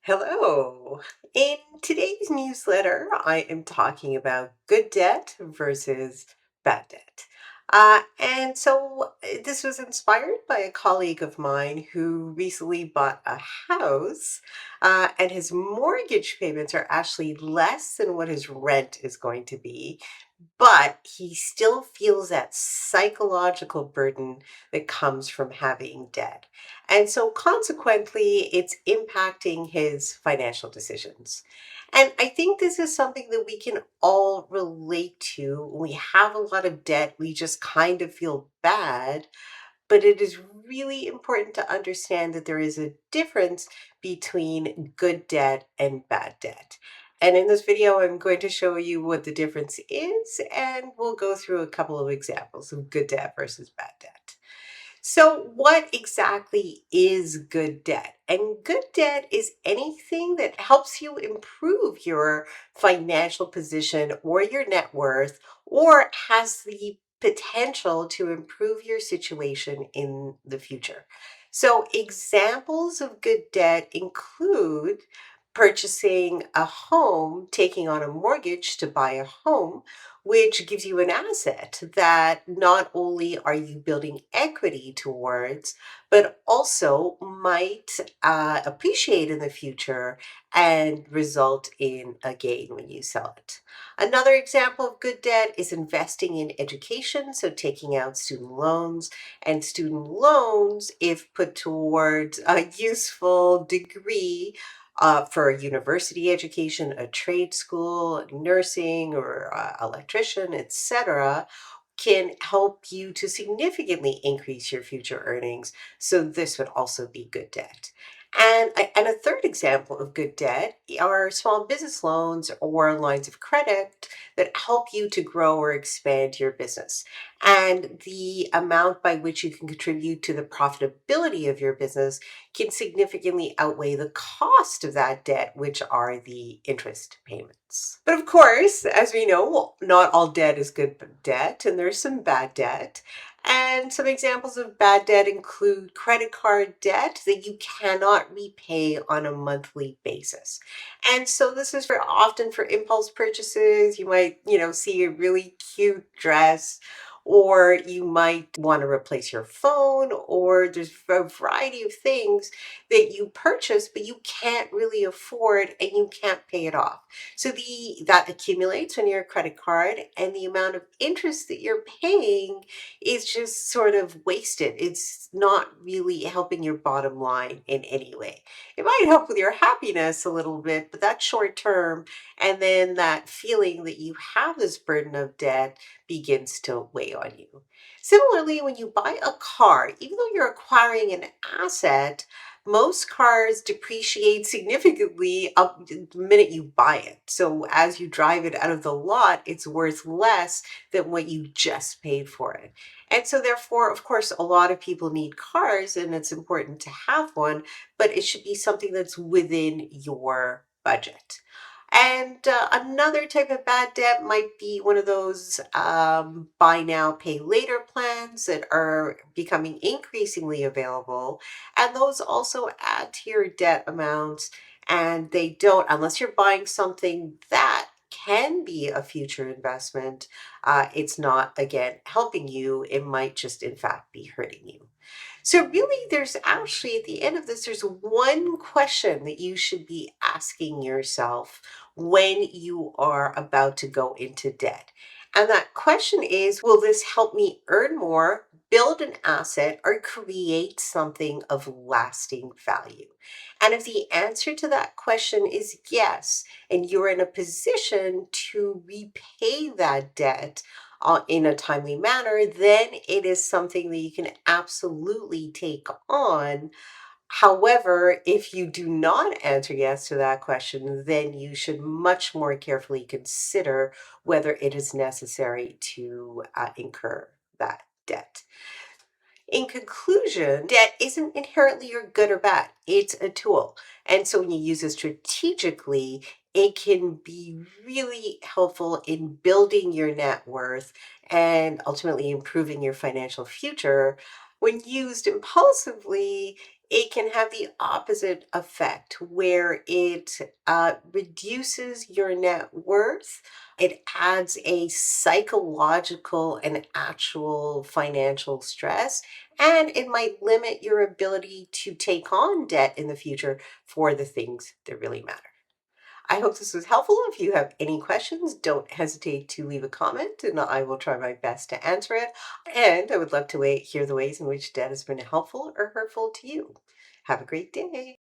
Hello. In today's newsletter, I am talking about good debt versus bad debt. This was inspired by a colleague of mine who recently bought a house, and his mortgage payments are actually less than what his rent is going to be, but he still feels that psychological burden that comes from having debt. And so consequently, it's impacting his financial decisions. And I think this is something that we can all relate to. When we have a lot of debt, we just kind of feel bad, but it is really important to understand that there is a difference between good debt and bad debt. And in this video, I'm going to show you what the difference is, and we'll go through a couple of examples of good debt versus bad debt. So, what exactly is good debt? And good debt is anything that helps you improve your financial position or your net worth, or has the potential to improve your situation in the future. So, examples of good debt include purchasing a home, taking on a mortgage to buy a home, which gives you an asset that not only are you building equity towards, but also might appreciate in the future and result in a gain when you sell it. Another example of good debt is investing in education, so taking out student loans. And student loans, if put towards a useful degree, for a university education, a trade school, nursing, or electrician, etc., can help you to significantly increase your future earnings. So this would also be good debt. And a third example of good debt are small business loans or lines of credit that help you to grow or expand your business. And the amount by which you can contribute to the profitability of your business can significantly outweigh the cost of that debt, which are the interest payments. But of course, as we know, not all debt is good debt, and there's some bad debt. And some examples of bad debt include credit card debt that you cannot repay on a monthly basis. And so this is for often for impulse purchases. You might, see a really cute dress, or you might want to replace your phone, or there's a variety of things that you purchase but you can't really afford and you can't pay it off. So the that accumulates on your credit card, and the amount of interest that you're paying is just sort of wasted. It's not really helping your bottom line in any way. It might help with your happiness a little bit, but that's short term. And then that feeling that you have this burden of debt begins to weigh on you. Similarly, when you buy a car, even though you're acquiring an asset, most cars depreciate significantly up the minute you buy it. So as you drive it out of the lot, it's worth less than what you just paid for it. And so therefore, of course, a lot of people need cars and it's important to have one, but it should be something that's within your budget. And another type of bad debt might be one of those buy now, pay later plans that are becoming increasingly available. And those also add to your debt amounts. And they don't, unless you're buying something that can be a future investment, it's not, again, helping you. It might just, in fact, be hurting you. So, really, there's actually, at the end of this, there's one question that you should be asking yourself when you are about to go into debt. And that question is, will this help me earn more, build an asset, or create something of lasting value? And if the answer to that question is yes, and you're in a position to repay that debt, in a timely manner, then it is something that you can absolutely take on. However, if you do not answer yes to that question, then you should much more carefully consider whether it is necessary to incur that debt. In conclusion, debt isn't inherently your good or bad. It's a tool. And so when you use it strategically, it can be really helpful in building your net worth and ultimately improving your financial future. When used impulsively, It can have the opposite effect where it reduces your net worth. It adds a psychological and actual financial stress, and it might limit your ability to take on debt in the future for the things that really matter. I hope this was helpful. If you have any questions, don't hesitate to leave a comment and I will try my best to answer it. And I would love to hear the ways in which debt has been helpful or hurtful to you. Have a great day.